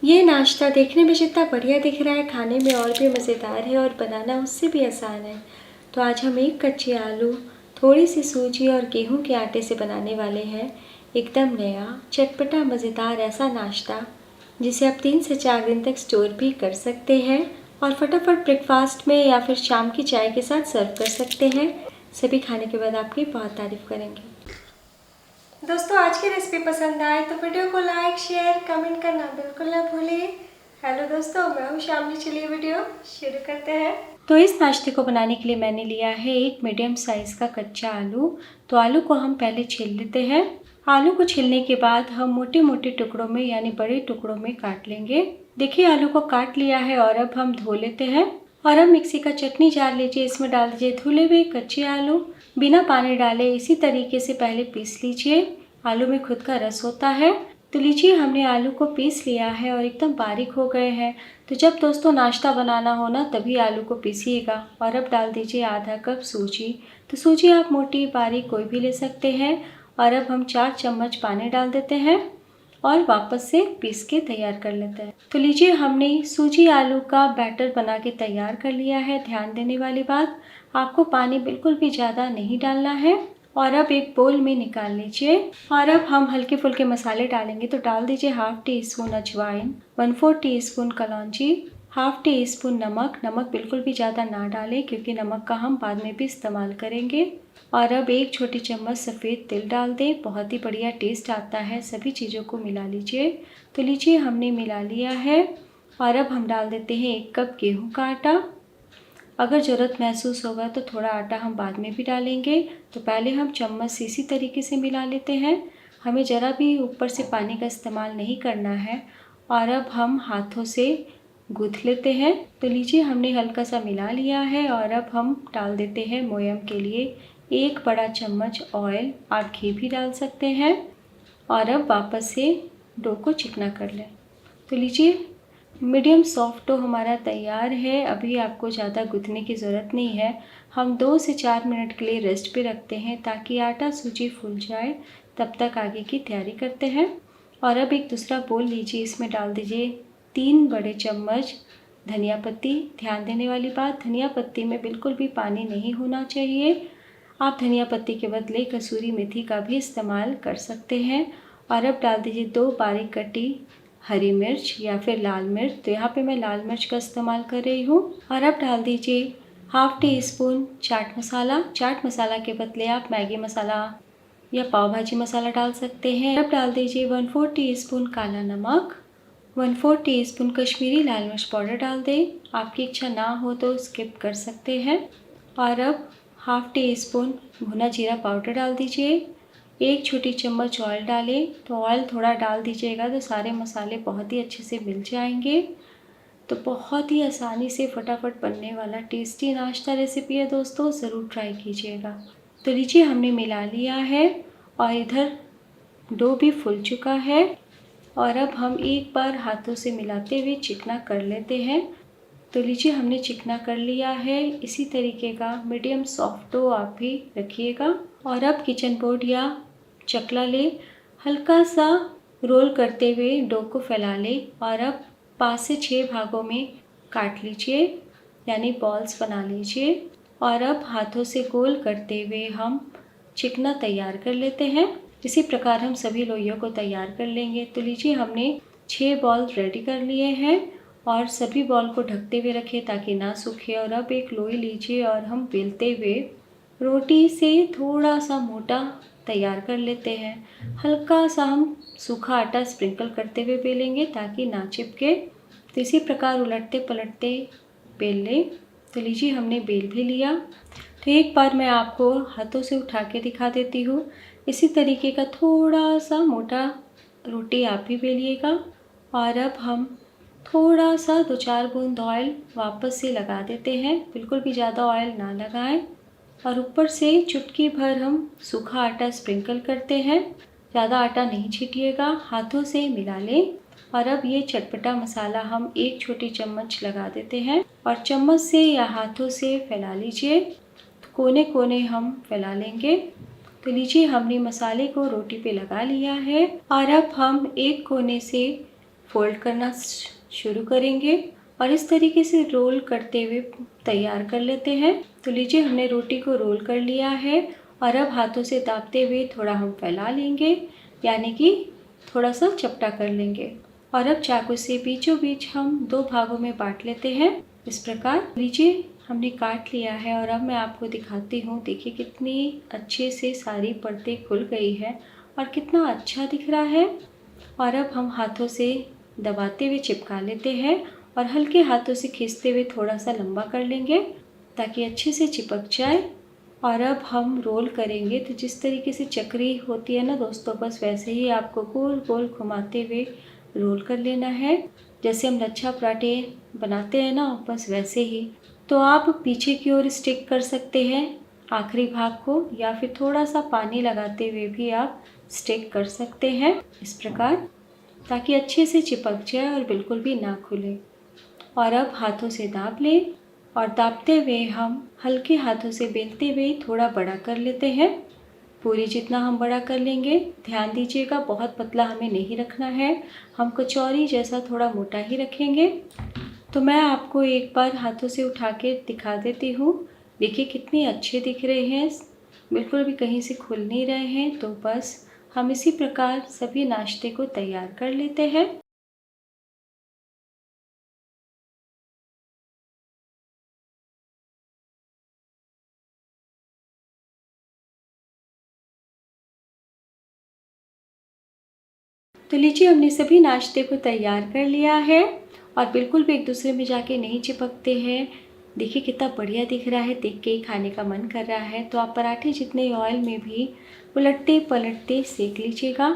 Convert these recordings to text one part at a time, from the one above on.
ये नाश्ता देखने में जितना बढ़िया दिख रहा है, खाने में और भी मज़ेदार है और बनाना उससे भी आसान है। तो आज हम एक कच्चे आलू, थोड़ी सी सूजी और गेहूं के आटे से बनाने वाले हैं एकदम नया, चटपटा, मज़ेदार ऐसा नाश्ता जिसे आप 3 से 4 दिन तक स्टोर भी कर सकते हैं और फटाफट ब्रेकफास्ट में या फिर शाम की चाय के साथ सर्व कर सकते हैं। सभी खाने के बाद आपकी बहुत तारीफ़ करेंगे। दोस्तों, आज की रेसिपी पसंद आए तो वीडियो को लाइक, शेयर, कमेंट करना बिल्कुल ना भूलिए। हेलो दोस्तों, मैं हूँ शामली। चलिए वीडियो शुरू करते हैं। तो इस नाश्ते को बनाने के लिए मैंने लिया है एक मीडियम साइज़ का कच्चा आलू। तो आलू को हम पहले छील लेते हैं। आलू को छीलने के बाद हम मोटे मोटे टुकड़ों में यानी बड़े टुकड़ों में काट लेंगे। देखिए, आलू को काट लिया है और अब हम धो लेते हैं। और अब मिक्सी का चटनी जार लीजिए, इसमें डाल दीजिए धुले हुए कच्चे आलू। बिना पानी डाले इसी तरीके से पहले पीस लीजिए। आलू में खुद का रस होता है। तो लीजिए, हमने आलू को पीस लिया है और एकदम बारीक हो गए हैं। तो जब दोस्तों नाश्ता बनाना हो ना, तभी आलू को पीसिएगा। और अब डाल दीजिए आधा कप सूजी। तो सूजी आप मोटी बारीक कोई भी ले सकते हैं। और अब हम 4 चम्मच पानी डाल देते हैं और वापस से पीस के तैयार कर लेते हैं। तो लीजिए, हमने सूजी आलू का बैटर बना के तैयार कर लिया है। ध्यान देने वाली बात, आपको पानी बिल्कुल भी ज़्यादा नहीं डालना है। और अब एक बोल में निकाल लीजिए। और अब हम हल्के फुल्के मसाले डालेंगे। तो डाल दीजिए हाफ टी स्पून अजवाइन, 1/4 टीस्पून कलौंजी, हाफ टी स्पून नमक। नमक बिल्कुल भी ज़्यादा ना डालें क्योंकि नमक का हम बाद में भी इस्तेमाल करेंगे। और अब 1 छोटी चम्मच सफ़ेद तिल डाल दें, बहुत ही बढ़िया टेस्ट आता है। सभी चीज़ों को मिला लीजिए। तो लीजिए, हमने मिला लिया है। और अब हम डाल देते हैं 1 कप गेहूं का आटा। अगर ज़रूरत महसूस होगा तो थोड़ा आटा हम बाद में भी डालेंगे। तो पहले हम चम्मच से इसी तरीके से मिला लेते हैं। हमें ज़रा भी ऊपर से पानी का इस्तेमाल नहीं करना है। और अब हम हाथों से गूँथ लेते हैं। तो लीजिए, हमने हल्का सा मिला लिया है। और अब हम डाल देते हैं मोयम के लिए 1 बड़ा चम्मच ऑयल। आप घी भी डाल सकते हैं। और अब वापस से डो को चिकना कर लें। तो लीजिए, मीडियम सॉफ्ट डो हमारा तैयार है। अभी आपको ज़्यादा गूँथने की ज़रूरत नहीं है। हम 2 से 4 मिनट के लिए रेस्ट पे रखते हैं ताकि आटा सूजी फूल जाए। तब तक आगे की तैयारी करते हैं। और अब एक दूसरा बोल लीजिए, इसमें डाल दीजिए 3 बड़े चम्मच धनिया पत्ती। ध्यान देने वाली बात, धनिया पत्ती में बिल्कुल भी पानी नहीं होना चाहिए। आप धनिया पत्ती के बदले कसूरी मेथी का भी इस्तेमाल कर सकते हैं। और अब डाल दीजिए 2 बारीक कटी हरी मिर्च या फिर लाल मिर्च। तो यहाँ पे मैं लाल मिर्च का इस्तेमाल कर रही हूँ। और अब डाल दीजिए half tea spoon chaat masala. Chaat masala के बदले आप मैगी मसाला या पाव भाजी मसाला डाल सकते हैं। अब डाल दीजिए 1/4 टीस्पून काला नमक, 1/4 टीस्पून कश्मीरी लाल मिर्च पाउडर डाल दें। आपकी इच्छा ना हो तो स्किप कर सकते हैं। और अब हाफ टी स्पून भुना जीरा पाउडर डाल दीजिए। 1 छोटी चम्मच ऑयल डालें। तो ऑयल थोड़ा डाल दीजिएगा तो सारे मसाले बहुत ही अच्छे से मिल जाएंगे। तो बहुत ही आसानी से फटाफट बनने वाला टेस्टी नाश्ता रेसिपी है दोस्तों, ज़रूर ट्राई कीजिएगा। तो लीजिए, हमने मिला लिया है और इधर डो भी फूल चुका है। और अब हम एक बार हाथों से मिलाते हुए चिकना कर लेते हैं। तो लीजिए, हमने चिकना कर लिया है। इसी तरीके का मीडियम सॉफ्ट डो आप भी रखिएगा। और अब किचन बोर्ड या चकला ले, हल्का सा रोल करते हुए डो को फैला लें। और अब 5 से 6 भागों में काट लीजिए यानी बॉल्स बना लीजिए। और अब हाथों से गोल करते हुए हम चिकना तैयार कर लेते हैं। इसी प्रकार हम सभी लोइयों को तैयार कर लेंगे। तो लीजिए, हमने 6 बॉल रेडी कर लिए हैं और सभी बॉल को ढकते हुए रखें ताकि ना सूखे। और अब एक लोई लीजिए और हम बेलते हुए रोटी से थोड़ा सा मोटा तैयार कर लेते हैं। हल्का सा हम सूखा आटा स्प्रिंकल करते हुए बेलेंगे ताकि ना चिपके। तो इसी प्रकार उलटते पलटते बेल लें। तो लीजिए, हमने बेल भी लिया। तो एक बार मैं आपको हाथों से उठा के दिखा देती हूँ। इसी तरीके का थोड़ा सा मोटा रोटी आप भी बेलिएगा। और अब हम थोड़ा सा 2-4 बूंद ऑयल वापस से लगा देते हैं। बिल्कुल भी ज़्यादा ऑयल ना लगाएं। और ऊपर से चुटकी भर हम सूखा आटा स्प्रिंकल करते हैं। ज़्यादा आटा नहीं छीटिएगा, हाथों से मिला लें। और अब ये चटपटा मसाला हम 1 छोटी चम्मच लगा देते हैं और चम्मच से या हाथों से फैला लीजिए। कोने कोने हम फैला लेंगे। तो लीजिए, हमने मसाले को रोटी पे लगा लिया है। और अब हम एक कोने से फोल्ड करना शुरू करेंगे और इस तरीके से रोल करते हुए तैयार कर लेते हैं। तो लीजिए हमने रोटी को रोल कर लिया है और अब हाथों से दाबते हुए थोड़ा हम फैला लेंगे, यानी कि थोड़ा सा चपटा कर लेंगे और अब चाकू से बीचों बीच हम 2 भागों में बांट लेते हैं। इस प्रकार लीजिए हमने काट लिया है और अब मैं आपको दिखाती हूँ। देखिए कितनी अच्छे से सारी परतें खुल गई है और कितना अच्छा दिख रहा है। और अब हम हाथों से दबाते हुए चिपका लेते हैं और हल्के हाथों से खींचते हुए थोड़ा सा लंबा कर लेंगे ताकि अच्छे से चिपक जाए। और अब हम रोल करेंगे तो जिस तरीके से चक्री होती है ना दोस्तों, बस वैसे ही आपको गोल गोल घुमाते हुए रोल कर लेना है। जैसे हम लच्छा पराठे बनाते हैं ना, बस वैसे ही। तो आप पीछे की ओर स्टिक कर सकते हैं आखिरी भाग को, या फिर थोड़ा सा पानी लगाते हुए भी आप स्टिक कर सकते हैं इस प्रकार, ताकि अच्छे से चिपक जाए और बिल्कुल भी ना खुले। और अब हाथों से दाब लें और दाबते हुए हम हल्के हाथों से बेलते हुए थोड़ा बड़ा कर लेते हैं। पूरी जितना हम बड़ा कर लेंगे, ध्यान दीजिएगा बहुत पतला हमें नहीं रखना है, हम कचौरी जैसा थोड़ा मोटा ही रखेंगे। तो मैं आपको एक बार हाथों से उठा के दिखा देती हूँ। देखिए कितने अच्छे दिख रहे हैं, बिल्कुल भी कहीं से खुल नहीं रहे हैं। तो बस हम इसी प्रकार सभी नाश्ते को तैयार कर लेते हैं। तो लीजिए हमने सभी नाश्ते को तैयार कर लिया है और बिल्कुल भी एक दूसरे में जाके नहीं चिपकते हैं। देखिए कितना बढ़िया दिख रहा है, देख के ही खाने का मन कर रहा है। तो आप पराठे जितने ऑयल में भी उलटते पलटते सेक लीजिएगा।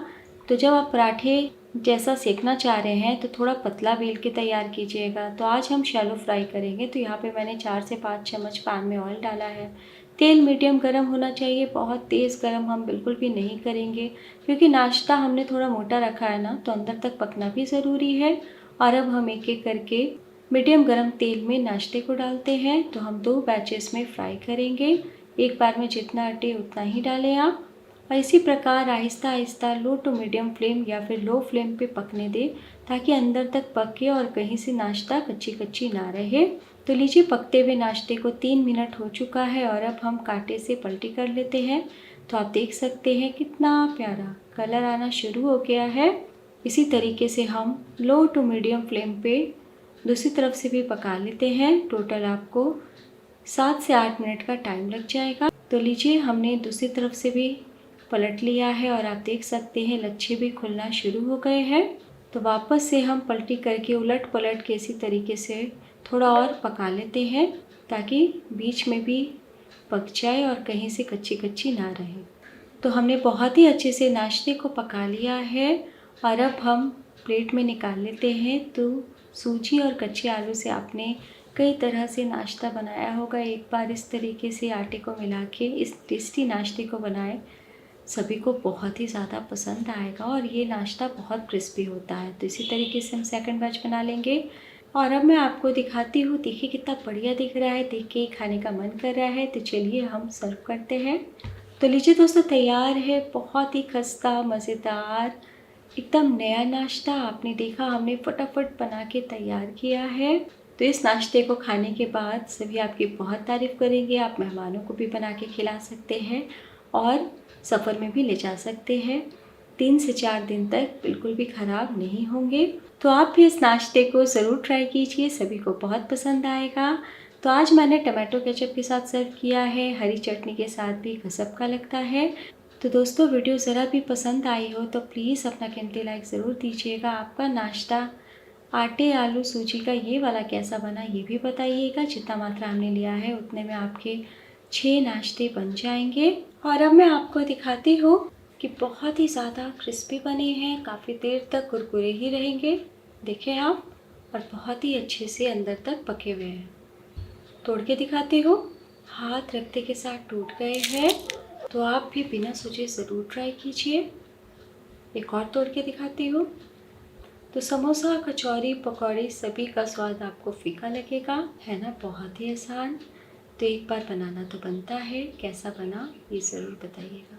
तो जब आप पराठे जैसा सेकना चाह रहे हैं तो थोड़ा पतला बेल के तैयार कीजिएगा। तो आज हम शैलो फ्राई करेंगे, तो यहाँ पे मैंने 4 से 5 चम्मच पैन में ऑयल डाला है। तेल मीडियम गरम होना चाहिए, बहुत तेज़ गरम हम बिल्कुल भी नहीं करेंगे, क्योंकि नाश्ता हमने थोड़ा मोटा रखा है ना, तो अंदर तक पकना भी ज़रूरी है। और अब हम एक एक करके मीडियम गरम तेल में नाश्ते को डालते हैं। तो हम 2 बैचेस में फ्राई करेंगे, एक बार में जितना अटे उतना ही डालें आप। और इसी प्रकार आहिस्ता आहिस्ता लो टू मीडियम फ्लेम या फिर लो फ्लेम पे पकने दें, ताकि अंदर तक पके और कहीं से नाश्ता कच्ची कच्ची ना रहे। तो लीजिए पकते हुए नाश्ते को 3 मिनट हो चुका है और अब हम कांटे से पलटी कर लेते हैं। तो आप देख सकते हैं कितना प्यारा कलर आना शुरू हो गया है। इसी तरीके से हम लो टू मीडियम फ्लेम पे दूसरी तरफ से भी पका लेते हैं। टोटल आपको 7 से 8 मिनट का टाइम लग जाएगा। तो लीजिए हमने दूसरी तरफ से भी पलट लिया है और आप देख सकते हैं लच्छे भी खुलना शुरू हो गए हैं। तो वापस से हम पलटी करके उलट पलट के इसी तरीके से थोड़ा और पका लेते हैं, ताकि बीच में भी पक जाए और कहीं से कच्ची कच्ची ना रहे। तो हमने बहुत ही अच्छे से नाश्ते को पका लिया है और अब हम प्लेट में निकाल लेते हैं। तो सूजी और कच्चे आलू से आपने कई तरह से नाश्ता बनाया होगा, एक बार इस तरीके से आटे को मिला के इस टेस्टी नाश्ते को बनाएं, सभी को बहुत ही ज़्यादा पसंद आएगा और ये नाश्ता बहुत क्रिस्पी होता है। तो इसी तरीके से हम सेकंड बैच बना लेंगे और अब मैं आपको दिखाती हूँ। देखिए कितना बढ़िया दिख रहा है, देख के ही खाने का मन कर रहा है। तो चलिए हम सर्व करते हैं। तो लीजिए दोस्तों तैयार है बहुत ही खस्ता मज़ेदार एकदम नया नाश्ता। आपने देखा हमने फटाफट बना के तैयार किया है। तो इस नाश्ते को खाने के बाद सभी आपकी बहुत तारीफ़ करेंगे। आप मेहमानों को भी बना के खिला सकते हैं और सफ़र में भी ले जा सकते हैं। 3 से 4 दिन तक बिल्कुल भी ख़राब नहीं होंगे। तो आप भी इस नाश्ते को ज़रूर ट्राई कीजिए, सभी को बहुत पसंद आएगा। तो आज मैंने टमाटो केचप के साथ सर्व किया है, हरी चटनी के साथ भी गज़ब का लगता है। तो दोस्तों वीडियो ज़रा भी पसंद आई हो तो प्लीज़ अपना कीमती लाइक ज़रूर दीजिएगा। आपका नाश्ता आटे आलू सूजी का ये वाला कैसा बना ये भी बताइएगा। जितना मात्रा हमने लिया है उतने में आपके 6 नाश्ते बन जाएंगे। और अब मैं आपको दिखाती हूँ कि बहुत ही ज़्यादा क्रिस्पी बने हैं, काफ़ी देर तक कुरकुरे ही रहेंगे, देखें आप, और बहुत ही अच्छे से अंदर तक पके हुए हैं। तोड़ के दिखाती हूँ, हाथ रखते के साथ टूट गए हैं। तो आप भी बिना सोचे ज़रूर ट्राई कीजिए। एक और तोड़ के दिखाती हूँ। तो समोसा कचौरी पकौड़ी सभी का स्वाद आपको फीका लगेगा, है ना, बहुत ही आसान। तो एक बार बनाना तो बनता है, कैसा बना ये ज़रूर बताइएगा।